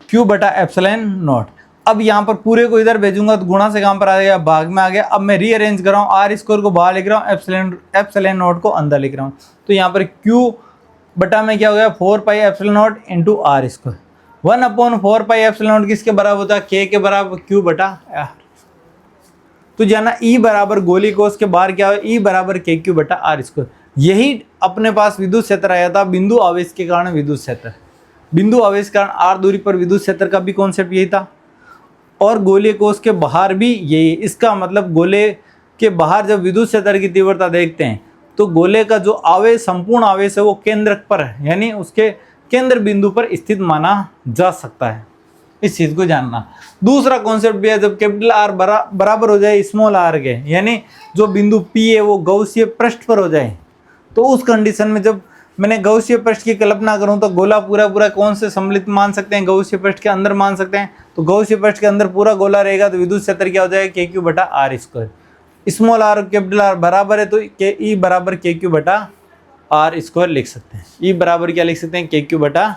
क्यू बटा एप्सिलॉन नॉट। अब यहाँ पर पूरे को इधर भेजूंगा तो गुणा से काम पर आ गया, भाग में आ गया। अब मैं रीअरेंज कर रहा हूँ, r² को बाहर लिख रहा हूँ, एप्सिलॉन नॉट को अंदर लिख रहा हूँ। तो यहाँ पर क्यू बटा में क्या हो गया, 4πr² इंटू r², 1/4πr किसके बराबर होता है, k के बराबर, q बटा r। तो जाना E बराबर गोली कोश के बाहर क्या हो, E बराबर KQ बटा r²। यही अपने पास विद्युत क्षेत्र आया था, बिंदु आवेश के कारण विद्युत क्षेत्र। बिंदु आवेश के कारण r दूरी पर विद्युत क्षेत्र का भी कॉन्सेप्ट यही था, और गोलीय कोश के बाहर भी यही। इसका मतलब गोले के बाहर जब विद्युत क्षेत्र की तीव्रता देखते हैं, तो गोले का जो आवेश, संपूर्ण आवेश है, वो केंद्र पर है, यानी उसके केंद्र बिंदु पर स्थित माना जा सकता है। इस चीज को जानना। दूसरा कॉन्सेप्ट भी है, जब कैपिटल R बराबर हो जाए स्मॉल r के, यानी जो बिंदु P है वो गौसीय पृष्ठ पर हो जाए, तो उस कंडीशन में जब मैंने गौसीय पृष्ठ की कल्पना करूं, तो गोला पूरा पूरा कौन से सम्मिलित मान सकते हैं, गौसीय पृष्ठ के अंदर मान सकते हैं। तो गौसीय पृष्ठ के अंदर पूरा गोला रहेगा, तो विद्युत क्षेत्र क्या हो जाएगा, KQ बटा r²। Small r capital R बराबर है, तो E बराबर KQ बटा r² लिख सकते हैं। E बराबर क्या लिख सकते हैं, KQ बटा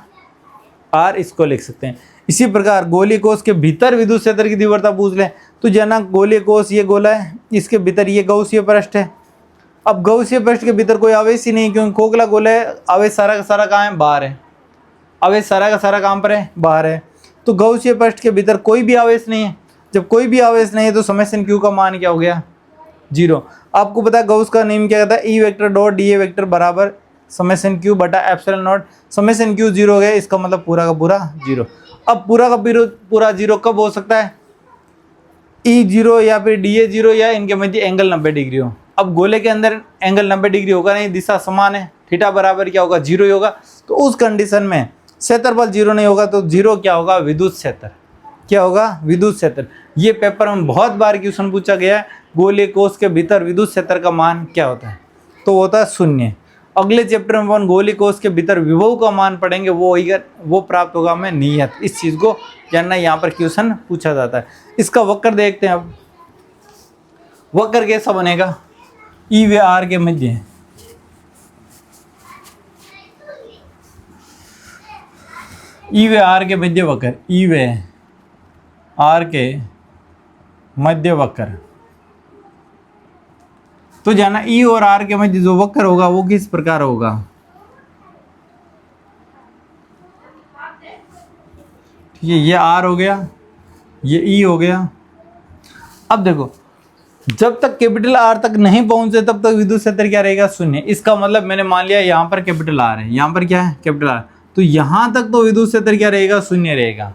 r² लिख सकते हैं। इसी प्रकार गोलीय कोश के भीतर विद्युत क्षेत्र की तीव्रता पूछ लें, तो जना गोलीय कोश ये गोला है, इसके भीतर ये गौसीय पृष्ठ है। अब गौसीय पृष्ठ के भीतर कोई आवेश ही नहीं, क्योंकि खोखला गोला है, आवेश सारा का सारा कहाँ है, बाहर है। आवेश सारा का सारा कहाँ पर है, बाहर है। तो गौसीय पृष्ठ के भीतर कोई भी आवेश नहीं है। जब कोई भी आवेश नहीं है, तो समेशन क्यू का मान क्या हो गया, 0। आपको पता है गौस का नियम क्या कहता है, E vector dot D A vector बराबर समेशन क्यू बटा एप्सिलॉन नॉट। समेशन क्यू 0 हो गया, इसका मतलब पूरा का पूरा 0। अब पूरा का पूरा 0 कब हो सकता है, ई 0 या फिर डी ए 0, या इनके मध्य एंगल 90 डिग्री हो। अब गोले के अंदर एंगल 90 डिग्री होगा नहीं, दिशा समान है, थीटा बराबर क्या होगा, 0 ही होगा। तो उस कंडीशन में क्षेत्रफल 0 नहीं होगा, तो 0 क्या होगा, विद्युत क्षेत्र। क्या होगा, विद्युत क्षेत्र। ये पेपर में बहुत बार क्वेश्चन पूछा गया है, गोलीय कोश के भीतर विद्युत क्षेत्र का मान क्या होता है, तो वो होता है 0। अगले चैप्टर में अपन गोलीय कोश के भीतर विभव का मान पढ़ेंगे, वो प्राप्त होगा हमें नियत। इस चीज को जानना, यहाँ पर क्वेश्चन पूछा जाता है। इसका वक्र देखते हैं। अब वक्र कैसा बनेगा, ई व आर के मध्य, ई व आर के मध्य वक्र, ई व आर के मध्य वक्र। तो जाना ई और आर के मध्य जो वक्र होगा वो किस प्रकार होगा, ठीक है, ये आर हो गया, ये ई हो गया। अब देखो जब तक कैपिटल आर तक नहीं पहुंचे तब तक विद्युत क्षेत्र क्या रहेगा, शून्य। इसका मतलब मैंने मान लिया यहाँ पर कैपिटल आर है, यहाँ पर क्या है कैपिटल आर, तो यहाँ तक तो विद्युत क्षेत्र क्या रहेगा, शून्य रहेगा।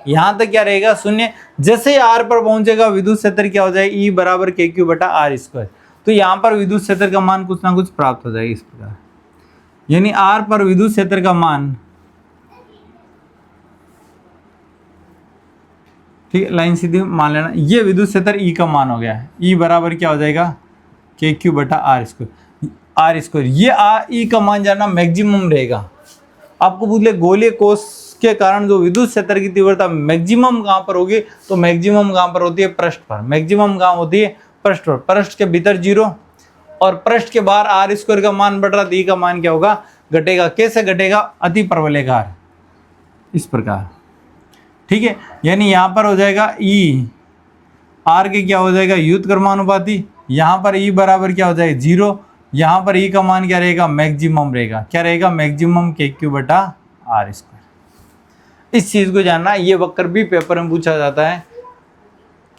यहाँ तक क्या रहेगा, शून्य। जैसे आर पर पहुंचेगा विद्युत क्षेत्र क्या हो जाएगा, ई बराबर के क्यू बटा आर स्क्वायर। तो यहाँ पर विद्युत क्षेत्र का मान कुछ ना कुछ प्राप्त हो जाएगा इस प्रकार, यानी आर पर विद्युत क्षेत्र का मान, ठीक है, लाइन सीधी मान लेना, ये विद्युत क्षेत्र ई का मान हो गया है, ई बराबर क्या हो जाएगा, के क्यू बटा आर स्क्वायर। ये ई का मान जानना मैक्सिमम रहेगा। आपको पूछ ले गोलीय कोष के कारण जो विद्युत क्षेत्र की तीव्रता मैक्सिमम कहाँ पर होगी, तो मैक्सिमम कहाँ पर होती है, पृष्ठ पर। मैक्सिमम कहाँ होती है, पृष्ठ पर। पृष्ठ के भीतर 0 और पृष्ठ के बाहर आर स्क्वायर का मान बढ़ रहा, तो ई का मान क्या होगा, घटेगा। कैसे घटेगा, अति परवलयकार इस प्रकार, ठीक है। यानी यहाँ पर हो जाएगा ई आर के क्या हो जाएगा, व्युत्क्रमानुपाती। यहाँ पर ई बराबर क्या हो जाएगा, 0। यहाँ पर ई का मान क्या रहेगा, मैक्सिमम रहेगा। क्या रहेगा, मैक्सिमम के क्यू बटा आर स्क्वायर। इस चीज़ को जानना, ये वक्र भी पेपर में पूछा जाता है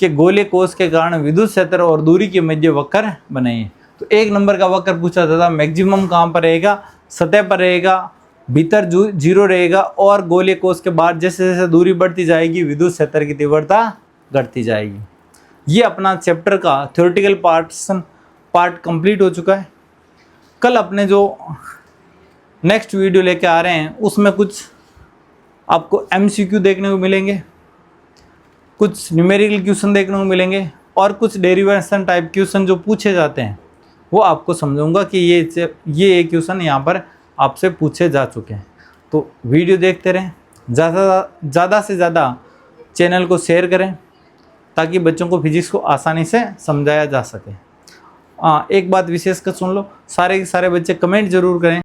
कि गोलीय कोष के कारण विद्युत क्षेत्र और दूरी के मध्य वक्र बनाइए। तो 1 नंबर का वक्र पूछा जाता है, मैक्सिमम कहाँ पर रहेगा, सतह पर रहेगा, भीतर 0 रहेगा, और गोलीय कोष के बाहर जैसे जैसे दूरी बढ़ती जाएगी विद्युत क्षेत्र की तीव्रता घटती जाएगी। ये अपना चैप्टर का थ्योरेटिकल पार्ट कंप्लीट हो चुका है। कल अपने जो नेक्स्ट वीडियो लेके आ रहे हैं उसमें कुछ आपको MCQ देखने को मिलेंगे, कुछ न्यूमेरिकल क्वेश्चन देखने को मिलेंगे, और कुछ डेरिवेशन टाइप क्वेश्चन जो पूछे जाते हैं वो आपको समझाऊंगा कि ये क्वेश्चन यहाँ पर आपसे पूछे जा चुके हैं। तो वीडियो देखते रहें, ज़्यादा से ज़्यादा चैनल को शेयर करें ताकि बच्चों को फिजिक्स को आसानी से समझाया जा सके। एक बात विशेष कर सुन लो, सारे के सारे बच्चे कमेंट जरूर करें